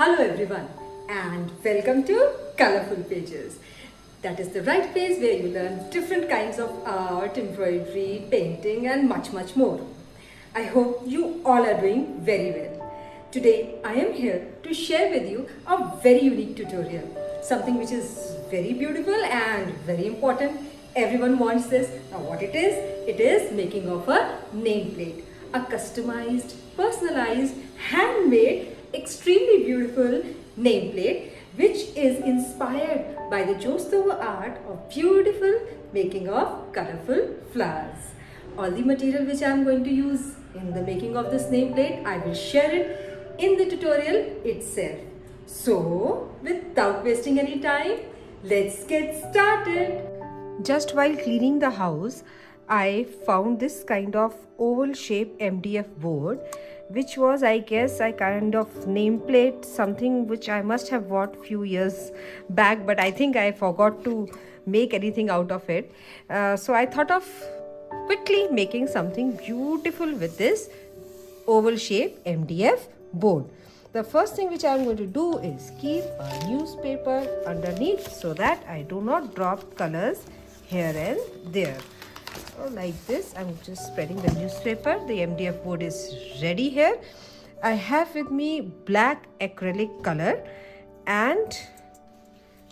Hello everyone and welcome to Colorful Pages. That is the right place where you learn different kinds of art, embroidery, painting and much more. I hope you all are doing very well. Today I am here to share with you a very unique tutorial. Something which is very beautiful and very important. Everyone wants this. Now what it is making of a nameplate. A customized, personalized, handmade, extremely beautiful nameplate which is inspired by the Jostova art of beautiful making of colorful flowers. All the material which I am going to use in the making of this nameplate, I will share it in the tutorial itself. So, without wasting any time, let's get started. Just while cleaning the house, I found this kind of oval shape MDF board, which was, I guess, a kind of nameplate, something which I must have bought few years back, but I think I forgot to make anything out of it. So I thought of quickly making something beautiful with this oval shape MDF board. The first thing which I am going to do is keep a newspaper underneath so that I do not drop colors here and there. So like this, I'm just spreading the newspaper. The MDF board is ready here. I have with me black acrylic color and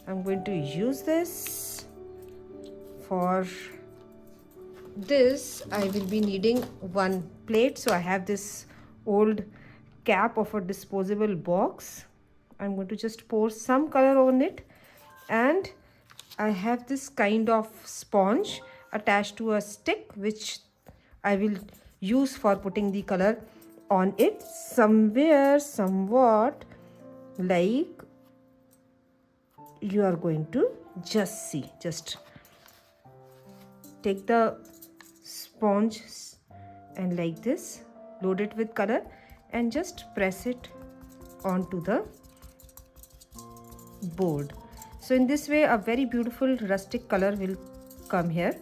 I'm going to use this. For this, I will be needing one plate. So I have this old cap of a disposable box. I'm going to just pour some color on it, and I have this kind of sponge attached to a stick which I will use for putting the color on it. Somewhat like you are going to just see. Just take the sponge and like this, load it with color and just press it onto the board. So in this way, a very beautiful rustic color will come here.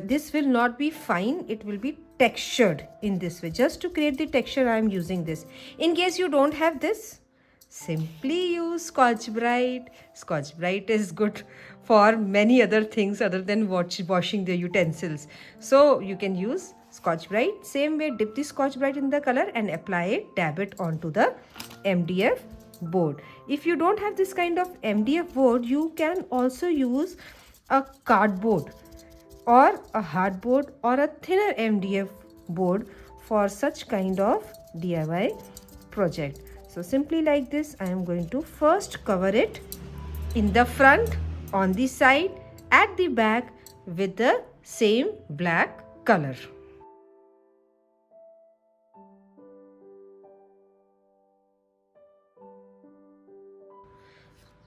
This will not be fine, it will be textured in this way. Just to create the texture, I am using this. In case you don't have this, simply use Scotch Brite. Scotch Brite is good for many other things other than washing the utensils. So you can use Scotch Brite. Same way, dip the Scotch Brite in the color and apply it, dab it onto the MDF board. If you don't have this kind of MDF board, you can also use a cardboard or a hardboard or a thinner MDF board for such kind of DIY project. So simply like this, I am going to first cover it in the front, on the side, at the back with the same black color.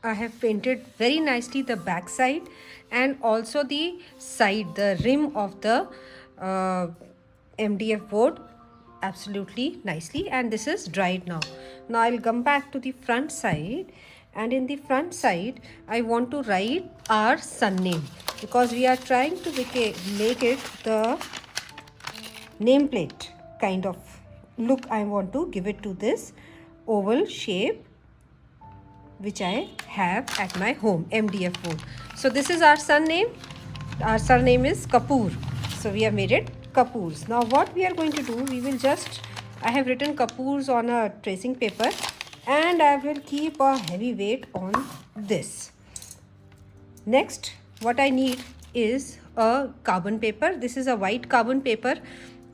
I have painted very nicely the back side and also the side, the rim of the MDF board absolutely nicely, and this is dried now. Now I'll come back to the front side, and in the front side I want to write our son name because we are trying to make it the nameplate kind of look. I want to give it to this oval shape which I have at my home MDF board. So this is our son name. Our surname is Kapoor. So we have made it Kapoors. Now what we are going to do, we will just, I have written Kapoors on a tracing paper and I will keep a heavy weight on this. Next, what I need is a carbon paper. This is a white carbon paper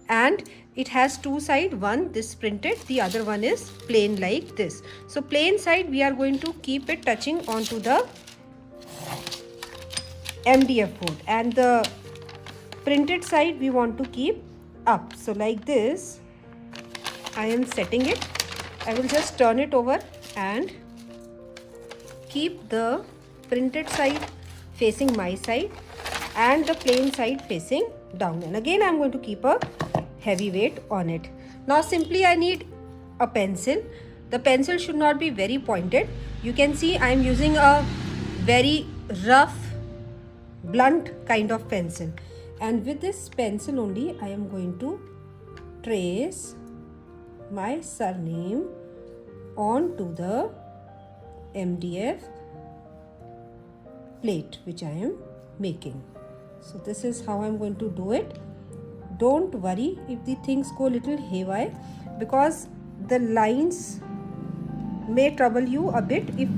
and it has two sides, one this printed, the other one is plain like this. So plain side we are going to keep it touching onto the MDF board and the printed side we want to keep up. So like this I am setting it. I will just turn it over and keep the printed side facing my side and the plain side facing down, and again I am going to keep a heavy weight on it. Now simply I need a pencil. The pencil should not be very pointed. You can see I am using a very rough blunt kind of pencil, and with this pencil only I am going to trace my surname onto the MDF plate which I am making. So this is how I'm going to do it. Don't worry if the things go little haywire, because the lines may trouble you a bit if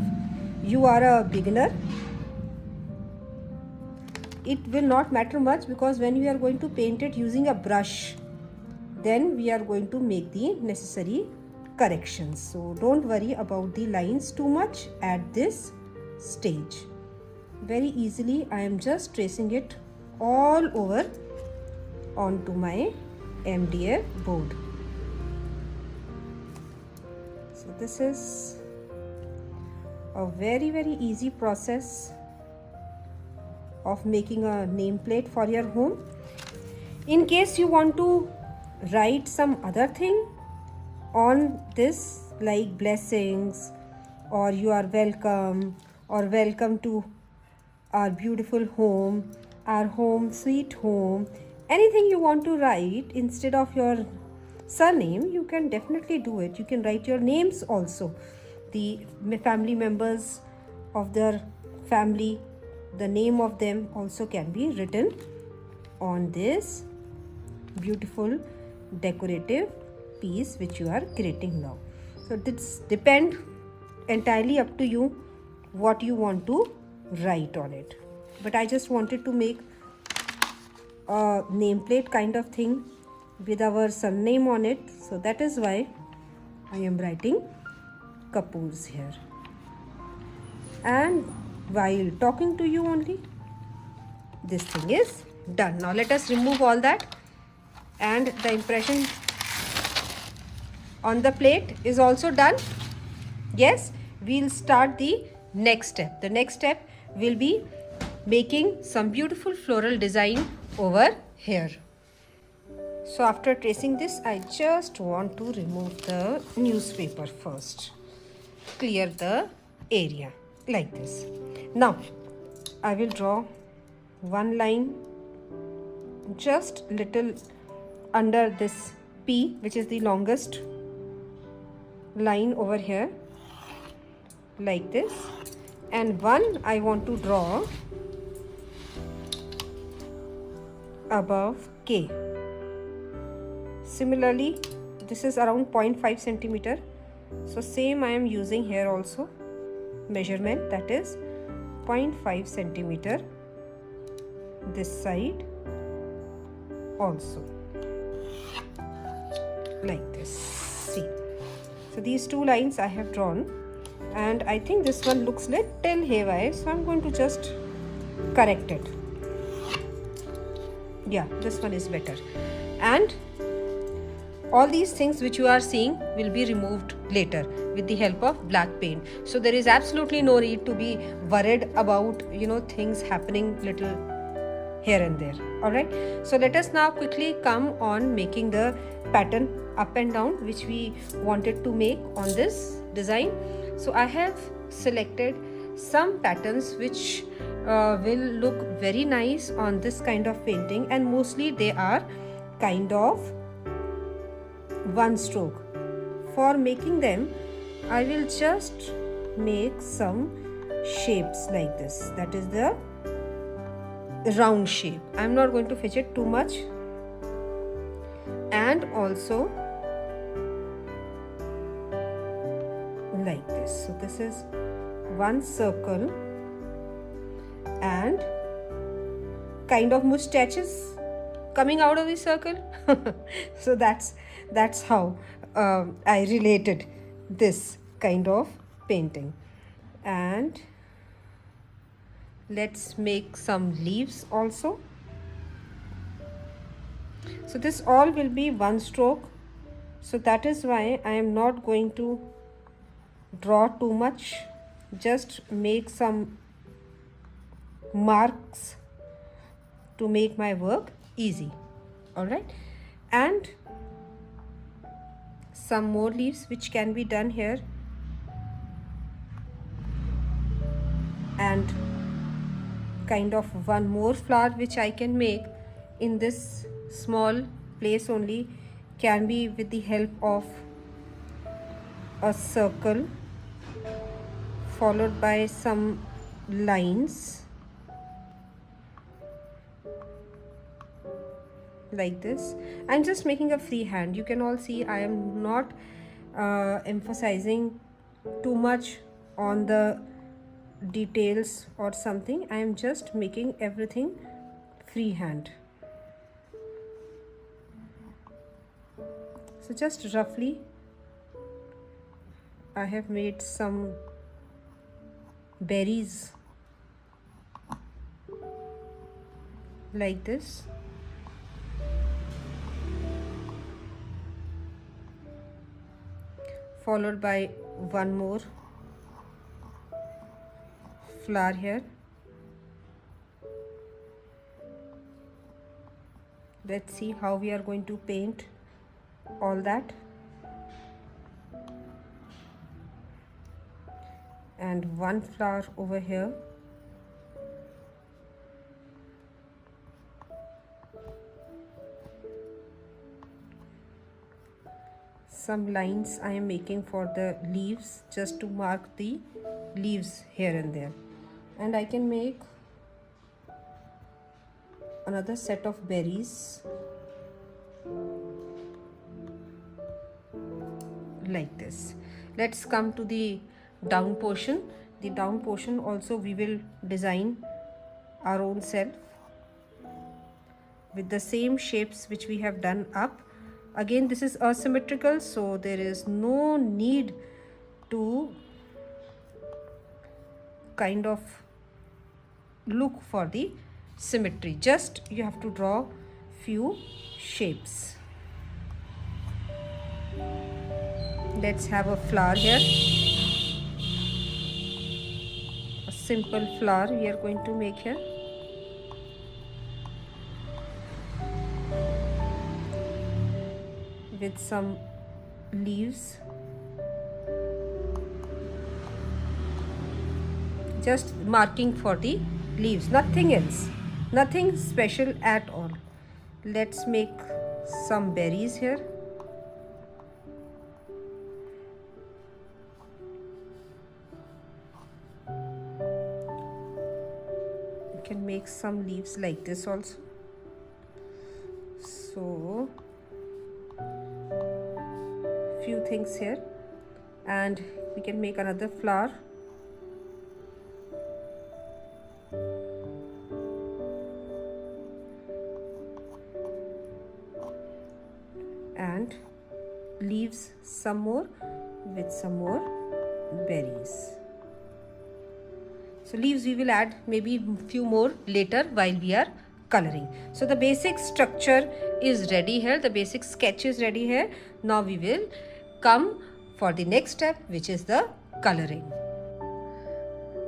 you are a beginner. It will not matter much, because when we are going to paint it using a brush, then we are going to make the necessary corrections. So don't worry about the lines too much at this stage. Very easily I am just tracing it all over onto my MDF board. So this is a very easy process of making a nameplate for your home. In case you want to write some other thing on this, like blessings, or you are welcome, or welcome to our beautiful home, our home sweet home, anything you want to write instead of your surname, you can definitely do it. You can write your names also, the family members of their family, the name of them also can be written on this beautiful decorative piece which you are creating now. So this depends entirely up to you what you want to write on it. But I just wanted to make a nameplate kind of thing with our surname on it, so that is why I am writing Kapoors here. And while talking to you only, this thing is done. Now let us remove all that, and the impression on the plate is also done. Yes, we'll start the next step. The next step will be making some beautiful floral design over here. So after tracing this, I just want to remove the newspaper first. Clear the area like this. Now I will draw one line just little under this P, which is the longest line over here, like this, and one I want to draw above K. Similarly, this is around 0.5 centimeter. So same I am using here also, measurement, that is 0.5 centimeter this side also, like this. See, so these two lines I have drawn, and I think this one looks little haywire, so I'm going to just correct it. Yeah, this one is better. And all these things which you are seeing will be removed later with the help of black paint. So there is absolutely no need to be worried about, things happening little here and there. All right. So let us now quickly come on making the pattern up and down which we wanted to make on this design. So I have selected some patterns which will look very nice on this kind of painting, and mostly they are kind of one stroke. For making them, I will just make some shapes like this. That is the round shape. I am not going to fidget too much. And also like this. So this is one circle and kind of mustaches coming out of the circle. So that's how I related this kind of painting. And let's make some leaves also. So this all will be one stroke, so that is why I am not going to draw too much, just make some marks to make my work easy. All right, and some more leaves which can be done here, and kind of one more flower which I can make in this small place only, can be with the help of a circle followed by some lines like this. I'm just making a freehand. You can all see I am not emphasizing too much on the details or something. I am just making everything freehand. So just roughly I have made some berries like this. Followed by one more flower here. Let's see how we are going to paint all that. And one flower over here. Some lines I am making for the leaves, just to mark the leaves here and there. And I can make another set of berries like this. Let's come to the down portion. The down portion also we will design our own self with the same shapes which we have done up. Again, this is asymmetrical, so there is no need to kind of look for the symmetry. Just you have to draw few shapes. Let's have a flower here. A simple flower we are going to make here. With some leaves. Just marking for the leaves, nothing else, nothing special at all. Let's make some berries here. You can make some leaves like this also. So few things here, and we can make another flower. And leaves some more with some more berries. So leaves we will add maybe few more later while we are coloring. So the basic structure is ready here, the basic sketch is ready here. Now we will come for the next step, which is the coloring.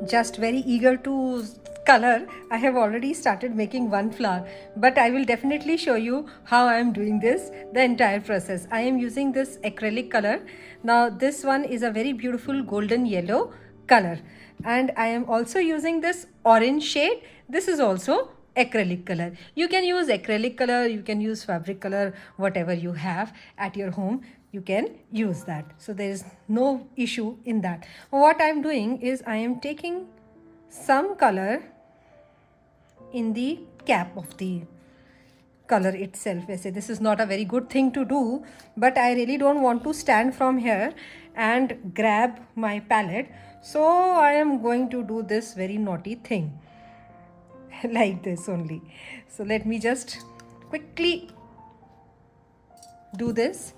Just very eager to color, I have already started making one flower, but I will definitely show you how I am doing this, the entire process. I am using this acrylic color. Now this one is a very beautiful golden yellow color, and I am also using this orange shade. This is also acrylic color. You can use acrylic color, you can use fabric color, whatever you have at your home, you can use that. So there is no issue in that. What I am doing is I am taking some color in the cap of the color itself. I say this is not a very good thing to do, but I really don't want to stand from here and grab my palette. So I am going to do this very naughty thing. Like this only. So let me just quickly do this,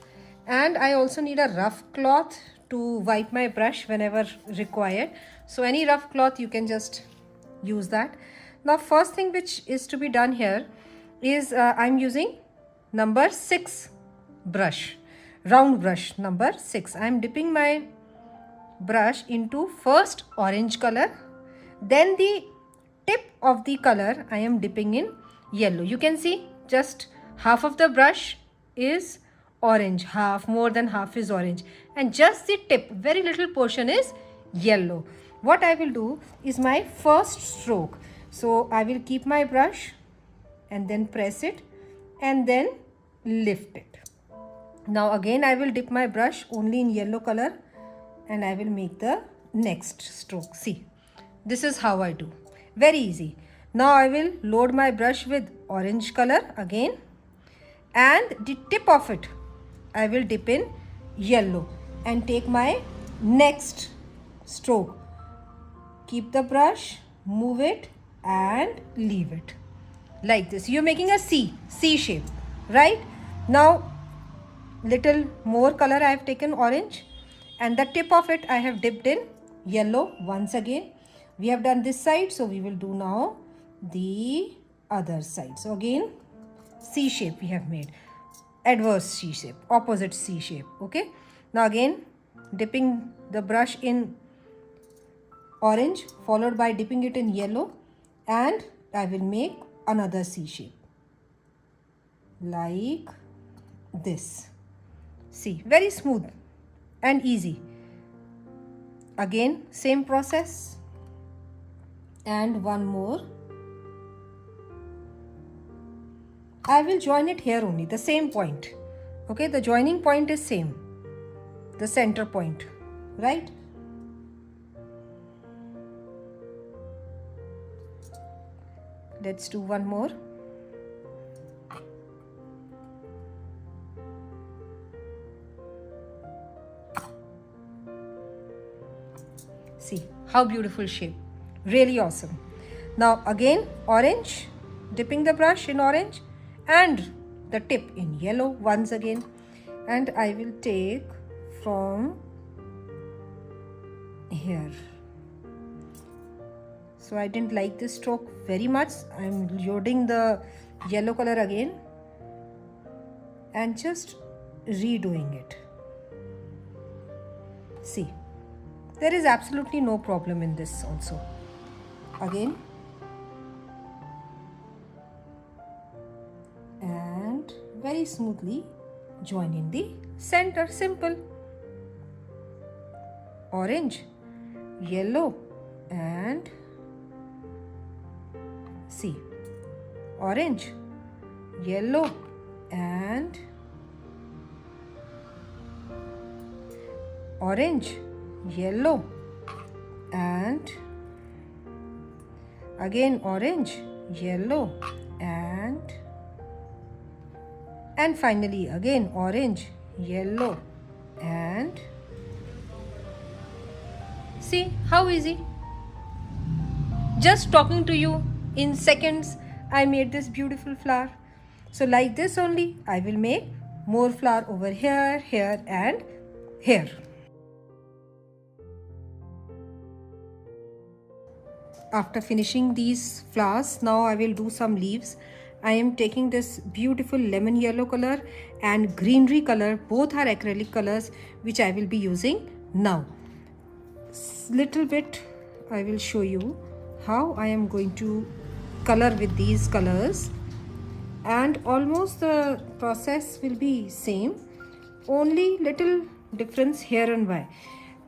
and I also need a rough cloth to wipe my brush whenever required. So any rough cloth you can just use that. Now first thing which is to be done here is I'm using number 6 brush, round brush number 6. I'm dipping my brush into first orange color, then the tip of the color I am dipping in yellow. You can see just half of the brush is orange, half, more than half is orange, and just the tip, very little portion is yellow. What I will do is my first stroke. So I will keep my brush and then press it and then lift it. Now again I will dip my brush only in yellow color and I will make the next stroke. See, this is how I do. Very easy. Now I will load my brush with orange color again, and the tip of it I will dip in yellow and take my next stroke. Keep the brush, move it and leave it like this. You're making a C shape, right? Now little more color I have taken, orange, and the tip of it I have dipped in yellow once again. We have done this side, so we will do now the other side. So again, C shape we have made, adverse C shape, opposite C shape. Okay, now again dipping the brush in orange followed by dipping it in yellow, and I will make another C shape like this. See, very smooth and easy. Again same process, and one more. I will join it here only, the same point. Okay, the joining point is same, the center point, right? Let's do one more. See how beautiful shape, really awesome. Now again orange, dipping the brush in orange and the tip in yellow once again, and I will take from here. So I didn't like this stroke very much. I'm loading the yellow color again and just redoing it. See, there is absolutely no problem in this also. Again, and very smoothly join in the center. Simple. Orange, yellow, and see, orange, yellow, and orange, yellow, and again orange, yellow, and finally again orange, yellow, and see how easy. Just talking to you, in seconds I made this beautiful flower. So like this only I will make more flower over here, here and here. After finishing these flowers, now I will do some leaves. I am taking this beautiful lemon yellow color and greenery color, both are acrylic colors, which I will be using now. Little bit I will show you how I am going to color with these colors, and almost the process will be same, only little difference here and there.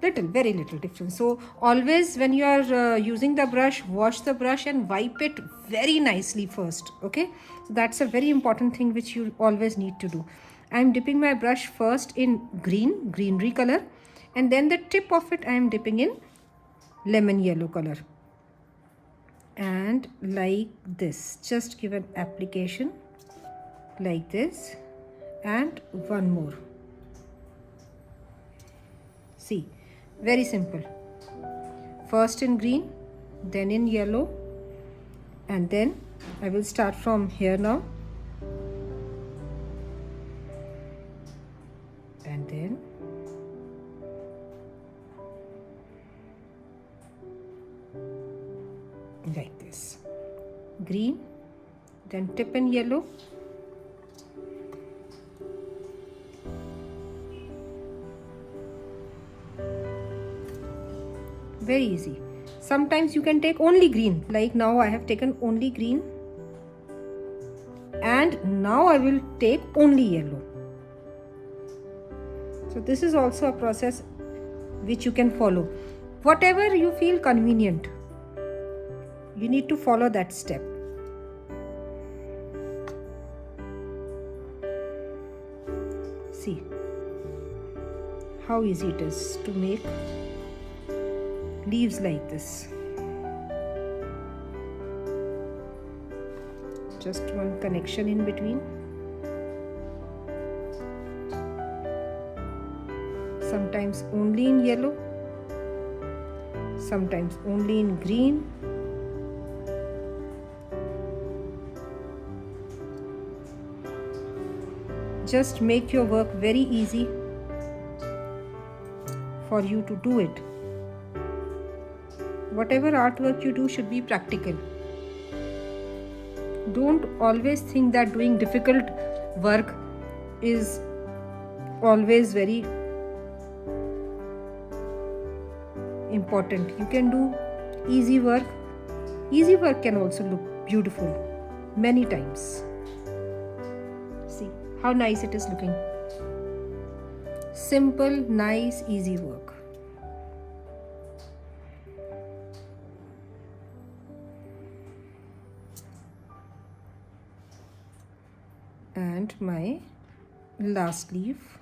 Little, very little difference. So always when you are using the brush, wash the brush and wipe it very nicely first. Okay, so that's a very important thing which you always need to do. I am dipping my brush first in greenery color, and then the tip of it I am dipping in lemon yellow color, and like this just give an application like this, and one more. See, very simple. First in green, then in yellow, and then I will start from here now, and then like this, green, then tip in yellow, very easy. Sometimes you can take only green, like now I have taken only green, and now I will take only yellow. So this is also a process which you can follow. Whatever you feel convenient, you need to follow that step. See how easy it is to make leaves like this. Just one connection in between. Sometimes only in yellow, sometimes only in green. Just make your work very easy for you to do it. Whatever artwork you do should be practical. Don't always think that doing difficult work is always very important. You can do easy work. Easy work can also look beautiful many times. See how nice it is looking. Simple, nice, easy work. And my last leaf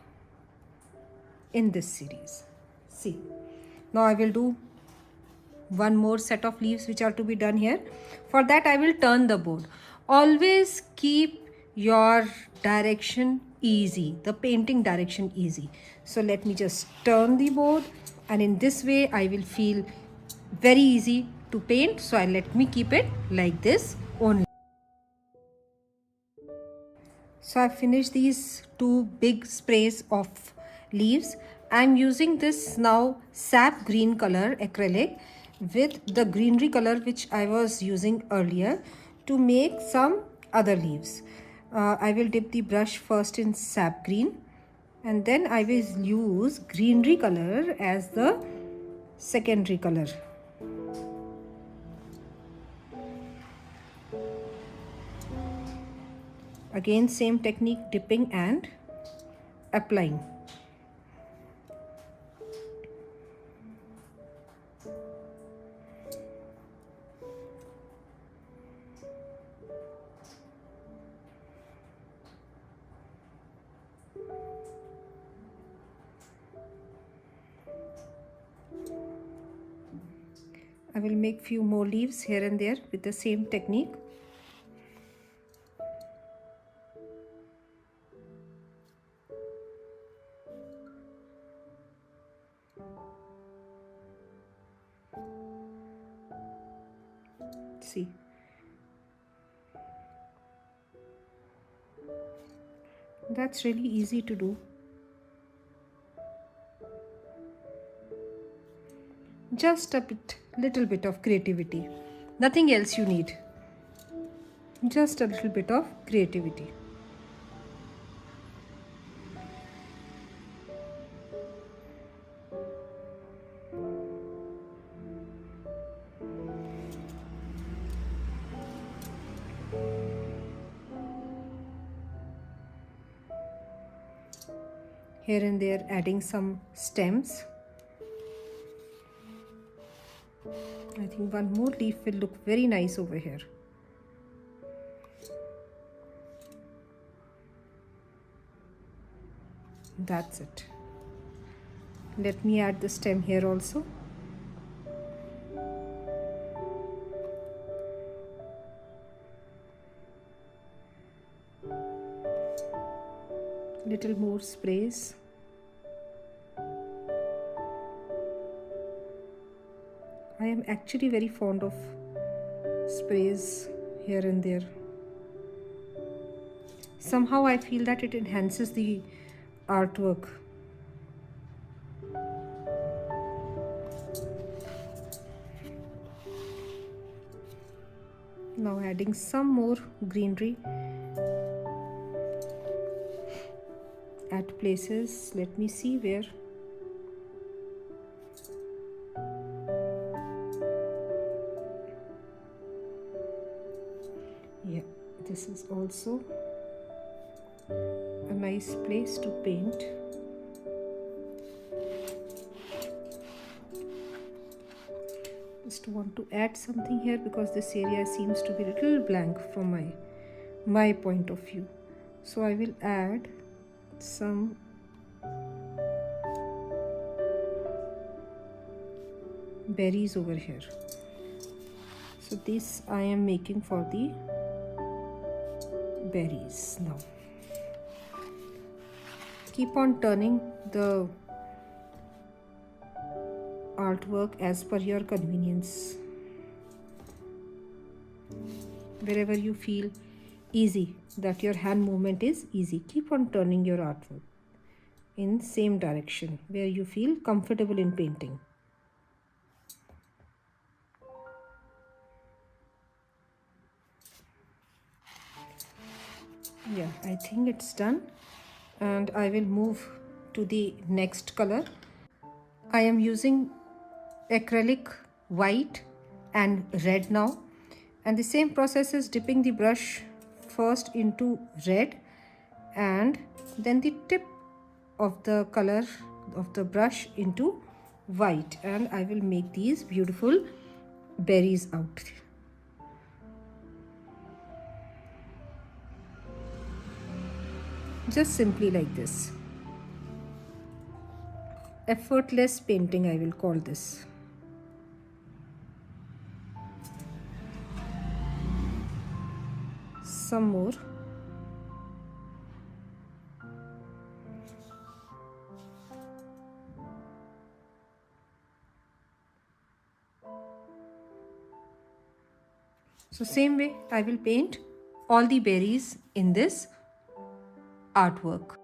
in this series. See, now I will do one more set of leaves which are to be done here. For that I will turn the board. Always keep your direction easy, the painting direction easy. So let me just turn the board, and in this way I will feel very easy to paint. So let me keep it like this only. So I finished these two big sprays of leaves. I'm using this now sap green color acrylic with the greenery color which I was using earlier to make some other leaves. I will dip the brush first in sap green, and then I will use greenery color as the secondary color. Again, same technique, dipping and applying. I will make few more leaves here and there with the same technique. See, that's really easy to do. Just a little bit of creativity, nothing else you need, just a little bit of creativity. Here and there adding some stems. I think one more leaf will look very nice over here. That's it. Let me add the stem here also. Little more sprays. I am actually very fond of sprays here and there. Somehow I feel that it enhances the artwork. Now adding some more greenery at places. Let me see where. Yeah, this is also a nice place to paint. Just want to add something here because this area seems to be a little blank from my point of view. So I will add some berries over here. So this I am making for the berries now. Keep on turning the artwork as per your convenience. Wherever you feel easy, that your hand movement is easy, keep on turning your artwork in same direction where you feel comfortable in painting. Yeah, I think it's done, and I will move to the next color. I am using acrylic white and red now, and the same process is dipping the brush first into red and then the tip of the color of the brush into white, and I will make these beautiful berries out. Just simply like this. Effortless painting, I will call this. Some more. So same way I will paint all the berries in this artwork.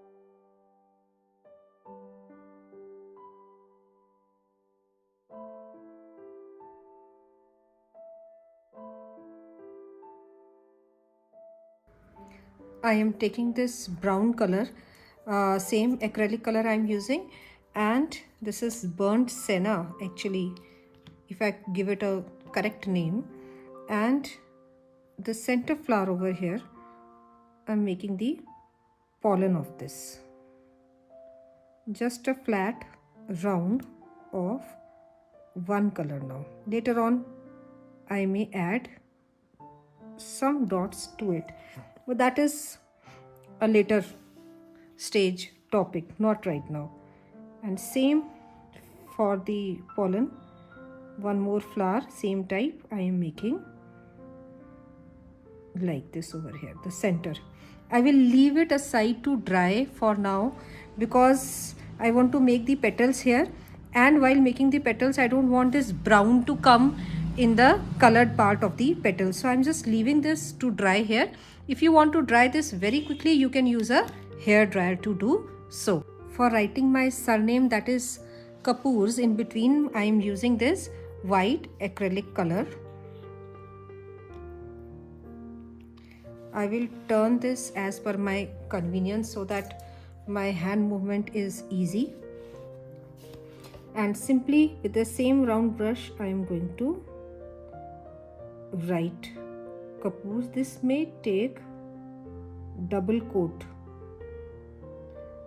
I am taking this brown color, same acrylic color I am using, and this is burnt senna actually, if I give it a correct name. And the center flower over here, I'm making the pollen of this. Just a flat round of one color now. Later on I may add some dots to it, but that is a later stage topic, not right now. And same for the pollen, one more flower, same type I am making like this over here, the center. I will leave it aside to dry for now because I want to make the petals here, and while making the petals I don't want this brown to come in the colored part of the petals, so I'm just leaving this to dry here. If you want to dry this very quickly, you can use a hair dryer to do so. For writing my surname, that is Kapoor's, in between I am using this white acrylic color. I will turn this as per my convenience so that my hand movement is easy, and simply with the same round brush I am going to write Kapoor. This may take double coat,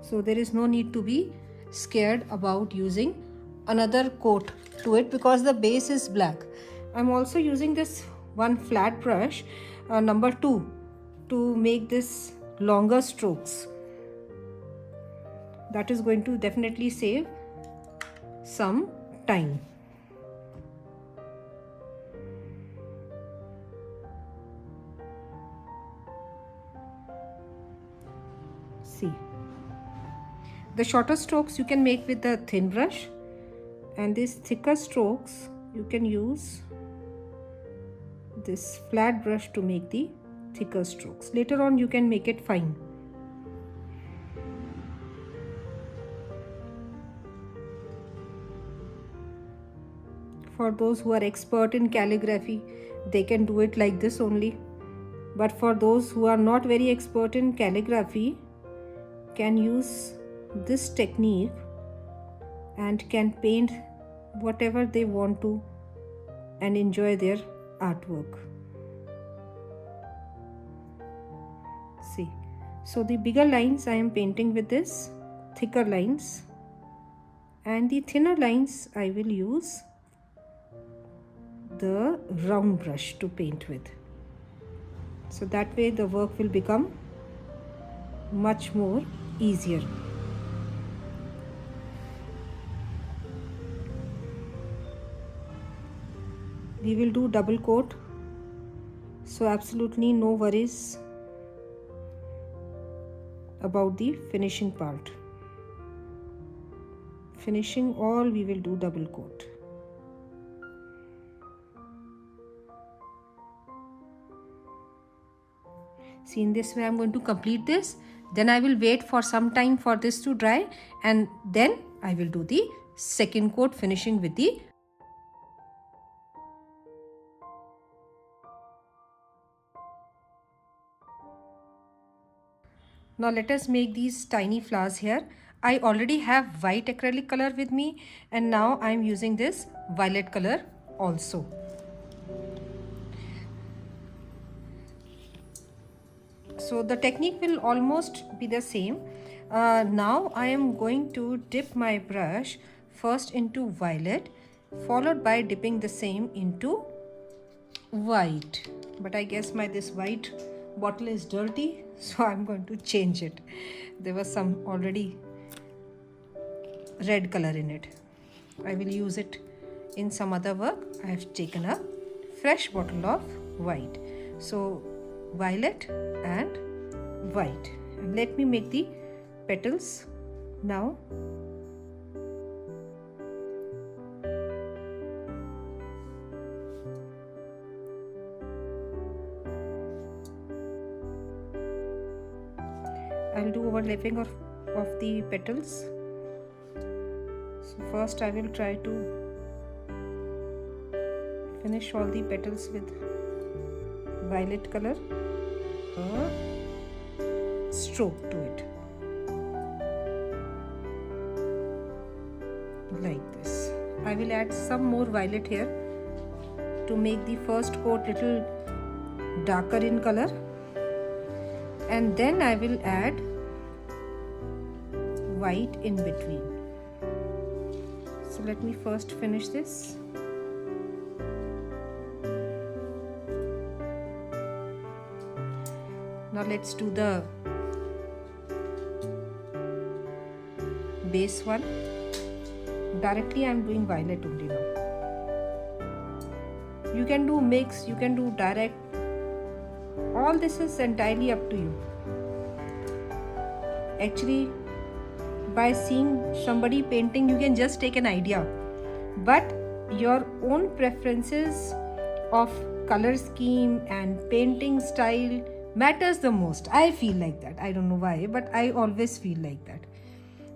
so there is no need to be scared about using another coat to it because the base is black. I'm also using this one flat brush, number 2, to make this longer strokes. That is going to definitely save some time. See, the shorter strokes you can make with the thin brush, and these thicker strokes you can use this flat brush to make the thicker strokes. Later on you can make it fine. For those who are expert in calligraphy, they can do it like this only, but for those who are not very expert in calligraphy, can use this technique and can paint whatever they want to and enjoy their artwork. See, so the bigger lines I am painting with this thicker lines, and the thinner lines I will use the round brush to paint with. So that way the work will become much more easier. we will do double coat, so absolutely no worries about the finishing part. Finishing all we will do double coat. See, in this way I'm going to complete this, then I will wait for some time for this to dry, and then I will do the second coat, finishing with the Now let us make these tiny flowers here. I already have white acrylic color with me, and now I am using this violet color also. So the technique will almost be the same. Now I am going to dip my brush first into violet, followed by dipping the same into white. But I guess this white bottle is dirty, so I'm going to change it. There was some already red color in it. I will use it in some other work. I have taken a fresh bottle of white. So violet and white. And let me make the petals now. I'll do overlapping of the petals. So first I will try to finish all the petals with violet color. Stroke to it like this. I will add some more violet here to make the first coat little darker in color, and then I will add white in between. So let me first finish this. Now let's do the base one. Directly I am doing violet only now. You can do mix, you can do direct. All this is entirely up to you. Actually, by seeing somebody painting, you can just take an idea. But your own preferences of color scheme and painting style matters the most. I feel like that. I don't know why, but I always feel like that.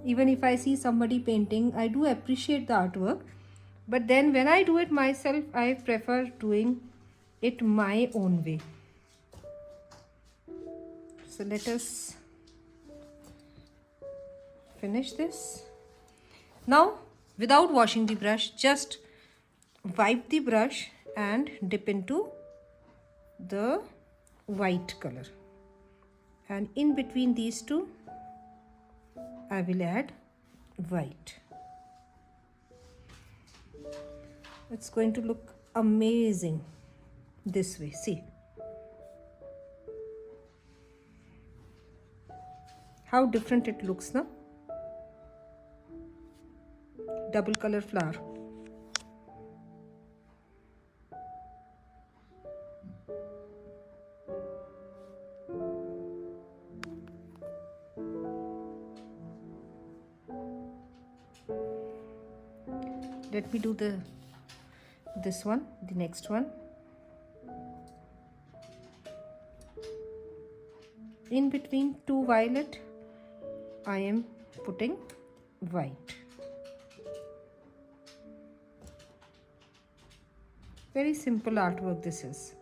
Even if I see somebody painting, I do appreciate the artwork. But then when I do it myself, I prefer doing it my own way. So let us finish this. Now, without washing the brush, just wipe the brush and dip into the white color. And in between these two, I will add white. It's going to look amazing this way. See how different it looks now. Double color flower. Let me do the next one. In between two violet, I am putting white. Very simple artwork this is.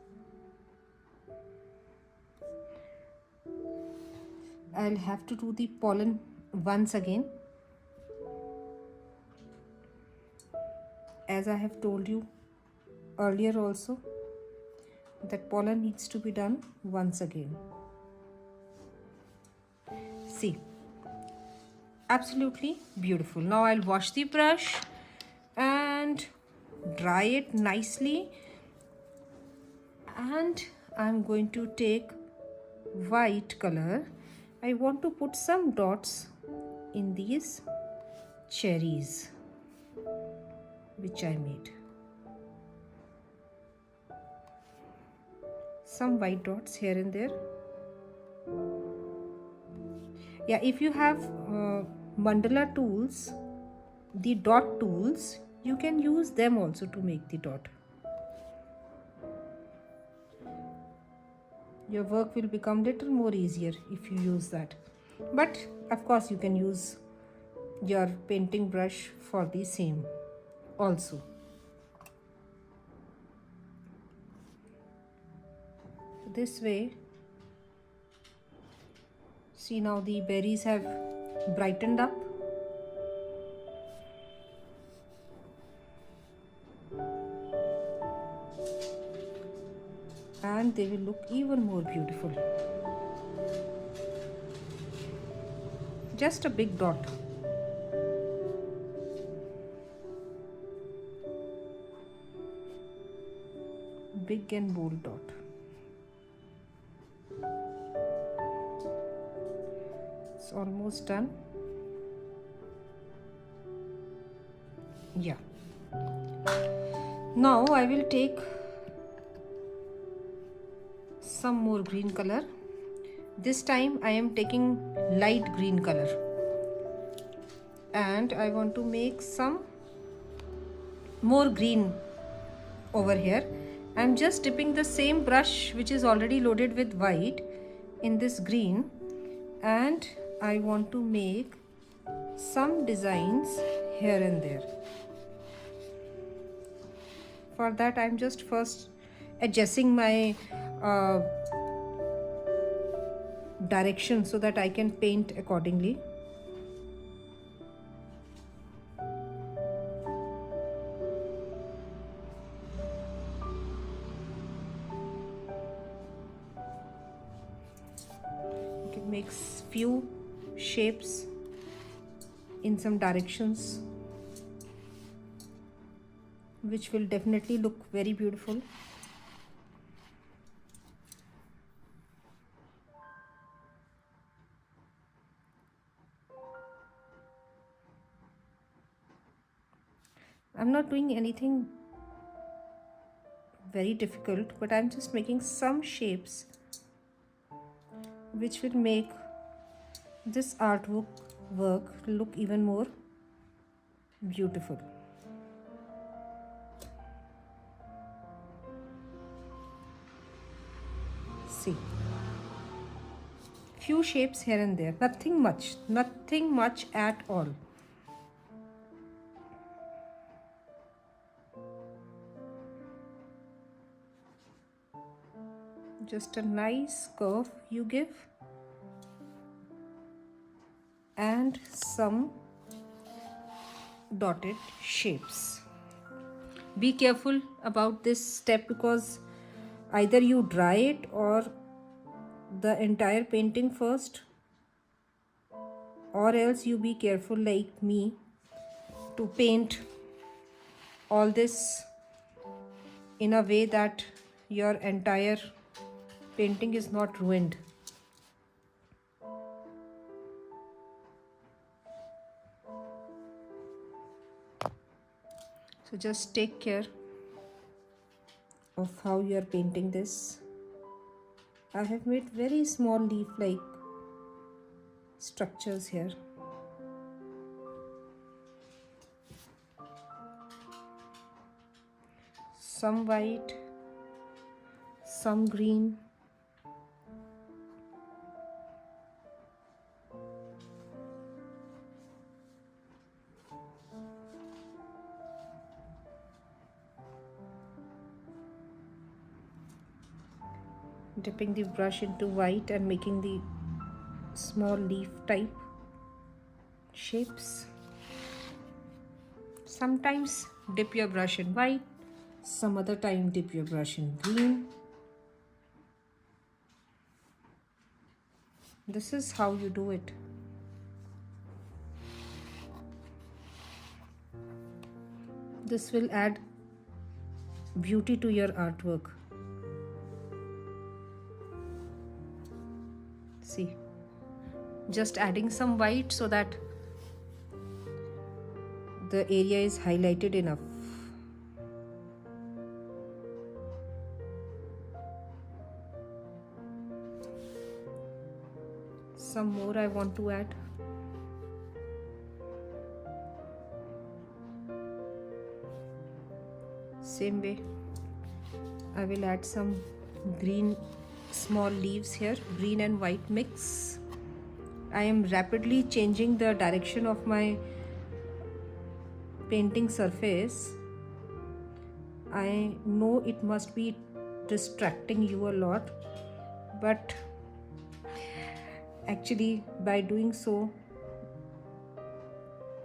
I'll have to do the pollen once again. As I have told you earlier also, that pollen needs to be done once again. See, absolutely beautiful. Now I'll wash the brush and dry it nicely, and I'm going to take white color. I want to put some dots in these cherries which I made. some white dots here and there. Yeah, if you have mandala tools, the dot tools, you can use them also to make the dot. Your work will become little more easier if you use that. But of course you can use your painting brush for the same also. This way, see, now the berries have brightened up. And they will look even more beautiful. Just a big dot. Big and bold dot. It's almost done. Yeah. Now I will take some more green color. This time I am taking light green color, and I want to make some more green over here. I'm just dipping the same brush which is already loaded with white in this green, and I want to make some designs here and there. For that I'm just first adjusting my direction so that I can paint accordingly. You can make few shapes in some directions, which will definitely look very beautiful. I'm not doing anything very difficult, but I'm just making some shapes which will make this artwork look even more beautiful. See, few shapes here and there, nothing much at all. Just a nice curve you give, and some dotted shapes. Be careful about this step, because either you dry it or the entire painting first, or else you be careful like me to paint all this in a way that your entire painting is not ruined. So just take care of how you are painting this. I have made very small leaf-like structures here. Some white, some green. Dipping the brush into white and making the small leaf type shapes. Sometimes dip your brush in white, some other time dip your brush in green. This is how you do it. This will add beauty to your artwork. See, just adding some white so that the area is highlighted enough. some more I want to add. Same way I will add some green small leaves here, green and white mix. I am rapidly changing the direction of my painting surface. I know it must be distracting you a lot, but actually by doing so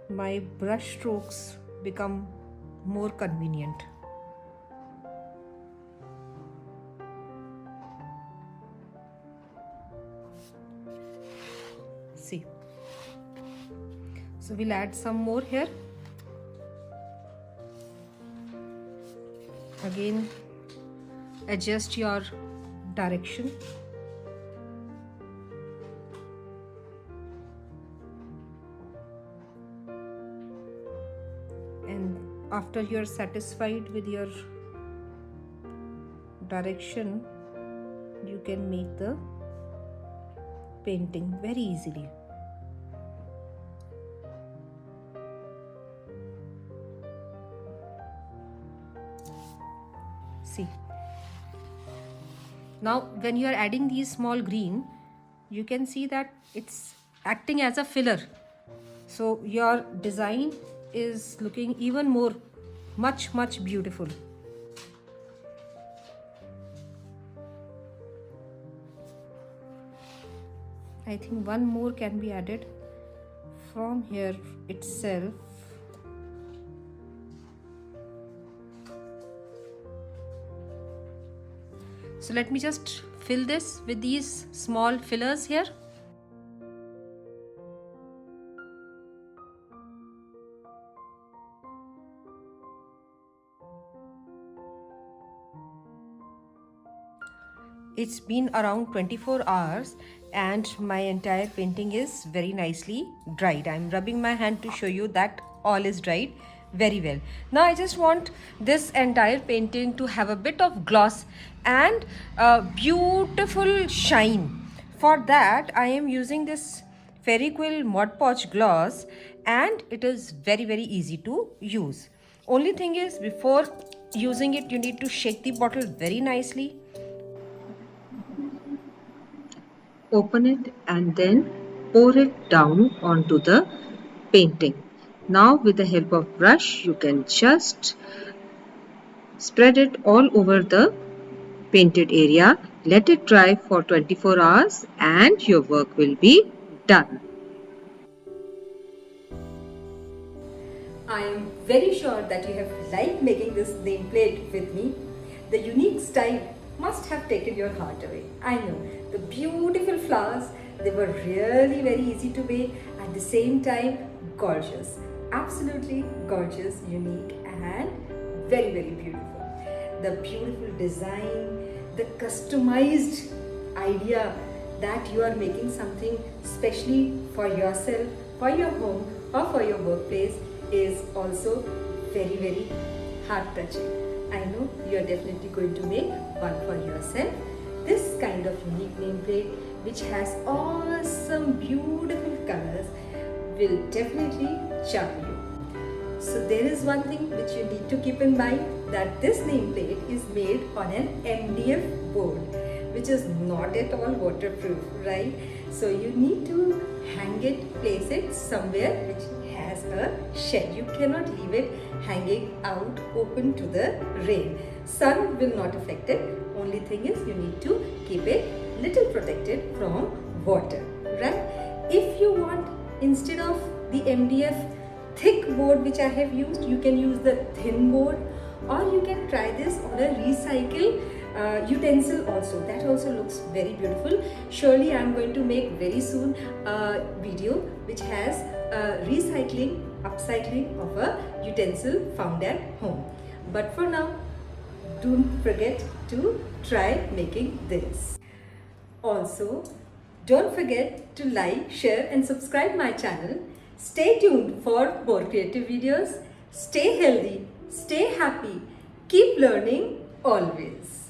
my brush strokes become more convenient. See, so we'll add some more here. Again, adjust your direction. And after you're satisfied with your direction, you can make the painting very easily. See, now when you are adding these small green, you can see that it's acting as a filler, so your design is looking even more much beautiful. I think one more can be added from here itself. So let me just fill this with these small fillers here. It's been around 24 hours and my entire painting is very nicely dried. I'm rubbing my hand to show you that all is dried very well. Now I just want this entire painting to have a bit of gloss and a beautiful shine. For that I am using this Fairy Quill Mod Podge gloss, and it is very easy to use. Only thing is, before using it you need to shake the bottle very nicely. Open it and then pour it down onto the painting. Now with the help of brush you can just spread it all over the painted area. Let it dry for 24 hours and your work will be done. I am very sure that you have liked making this nameplate with me. The unique style must have taken your heart away. I know, the beautiful flowers, they were really very easy to make, at the same time gorgeous, absolutely gorgeous, unique and very beautiful. The beautiful design, the customized idea that you are making something specially for yourself, for your home or for your workplace is also very heart-touching. I know you are definitely going to make one for yourself. This kind of unique nameplate which has awesome beautiful colors will definitely charm you. So there is one thing which you need to keep in mind, that this nameplate is made on an MDF board, which is not at all waterproof, right? So you need to hang it, place it somewhere which has a shed. You cannot leave it hanging out open to the rain. Sun will not affect it. Only thing is you need to keep it little protected from water, right? If you want, instead of the MDF thick board which I have used, you can use the thin board, or you can try this on a recycle utensil also. That also looks very beautiful. Surely I am going to make very soon a video which has recycling, upcycling of a utensil found at home. But for now, don't forget to try making this. Also, don't forget to like, share and subscribe my channel. Stay tuned for more creative videos. Stay healthy, stay happy, keep learning always.